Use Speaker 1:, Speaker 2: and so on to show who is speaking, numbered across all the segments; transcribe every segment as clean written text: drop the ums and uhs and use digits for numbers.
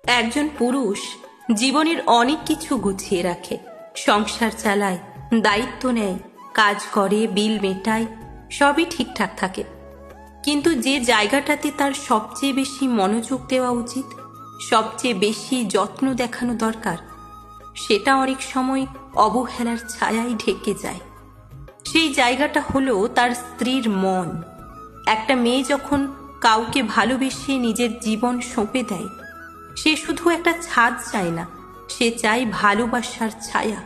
Speaker 1: একজন পুরুষ জীবনের অনেক কিছু গুছিয়ে রাখে, সংসার চালায়, দায়িত্ব নেয়, কাজ করে, বিল মেটায়, সবই ঠিকঠাক থাকে। কিন্তু যে জায়গাটাতে তার সবচেয়ে বেশি মনোযোগ দেওয়া উচিত, সবচেয়ে বেশি যত্ন দেখানো দরকার, সেটা অনেক সময় অবহেলার ছায়ায় ঢেকে যায়। সেই জায়গাটা হলো তার স্ত্রীর মন। একটা মেয়ে যখন কাউকে ভালোবেসে নিজের জীবন সঁপে দেয়, সে শুধু একটা ছাদ চায় না, সে চায় ভালোবাসার ছায়া,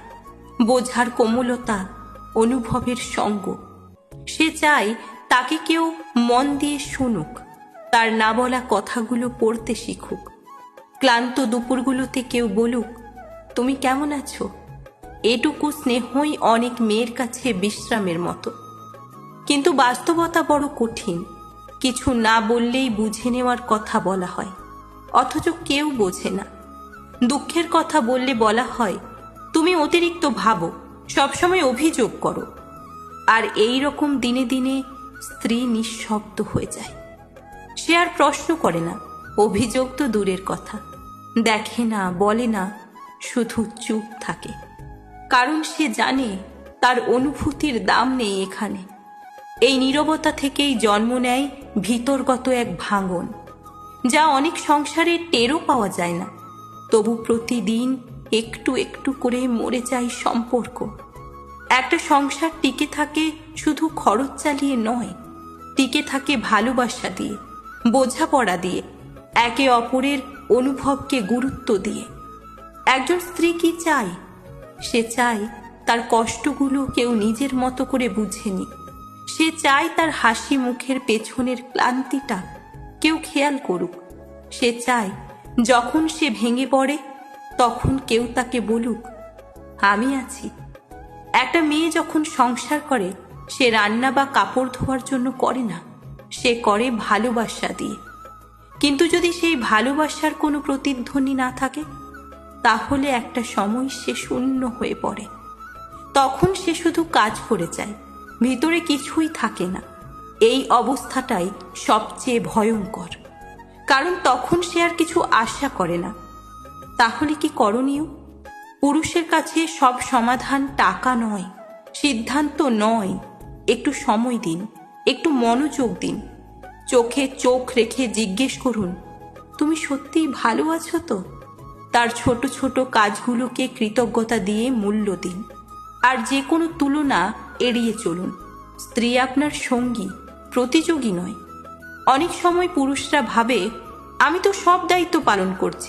Speaker 1: বোঝার কোমলতা, অনুভবের সঙ্গ। সে চায় তাকে কেউ মন দিয়ে শুনুক, তার না বলা কথাগুলো পড়তে শিখুক, ক্লান্ত দুপুরগুলোতে কেউ বলুক, তুমি কেমন আছো? এটুকু স্নেহই অনেক মেয়ের কাছে বিশ্রামের মতো। কিন্তু বাস্তবতা বড় কঠিন। কিছু না বললেই বুঝে নেওয়ার কথা বলা হয়, অথচ কেউ বোঝে না। দুঃখের কথা বললে বলা হয়, তুমি অতিরিক্ত ভাবো, সবসময় অভিযোগ করো। আর এই রকম দিনে দিনে স্ত্রী নিঃশব্দ হয়ে যায়। সে আর প্রশ্ন করে না, অভিযোগ তো দূরের কথা, দেখে না, বলে না, শুধু চুপ থাকে। কারণ সে জানে তার অনুভূতির দাম নেই এখানে। এই নীরবতা থেকেই জন্ম নেয় ভিতরগত এক ভাঙন, যা অনেক সংসারে টেরও পাওয়া যায় না। তবু প্রতিদিন একটু একটু করে মরে যায় সম্পর্ক। একটা সংসার টিকে থাকে শুধু খরচ চালিয়ে নয়, টিকে থাকে ভালোবাসা দিয়ে, বোঝাপড়া দিয়ে, একে অপরের অনুভবকে গুরুত্ব দিয়ে। একজন স্ত্রী কি চায়? সে চায় তার কষ্টগুলো কেউ নিজের মতো করে বুঝে নিক। সে চায় তার হাসি মুখের পেছনের ক্লান্তিটা কেউ খেয়াল করুক। সে চায় যখন সে ভেঙে পড়ে, তখন কেউ তাকে বলুক, আমি আছি। একটা মেয়ে যখন সংসার করে, সে রান্না বা কাপড় ধোয়ার জন্য করে না, সে করে ভালোবাসা দিয়ে। কিন্তু যদি সেই ভালোবাসার কোনো প্রতিধ্বনি না থাকে, তাহলে একটা সময় সে শূন্য হয়ে পড়ে। তখন সে শুধু কাজ করে যায়, ভিতরে কিছুই থাকে না। এই অবস্থাটাই সবচেয়ে ভয়ঙ্কর, কারণ তখন সে আর কিছু আশা করে না। তাহলে কি করণীয়? পুরুষের কাছে সব সমাধান টাকা নয়, সিদ্ধান্ত নয়। একটু সময় দিন, একটু মনোযোগ দিন, চোখে চোখ রেখে জিজ্ঞেস করুন, তুমি সত্যিই ভালো আছো তো? তার ছোট ছোট কাজগুলোকে কৃতজ্ঞতা দিয়ে মূল্য দিন। আর যে কোনো তুলনা এড়িয়ে চলুন। স্ত্রী আপনার সঙ্গী, প্রতিযোগী নয়। অনেক সময় পুরুষরা ভাবে, আমি তো সব দায়িত্ব পালন করছি,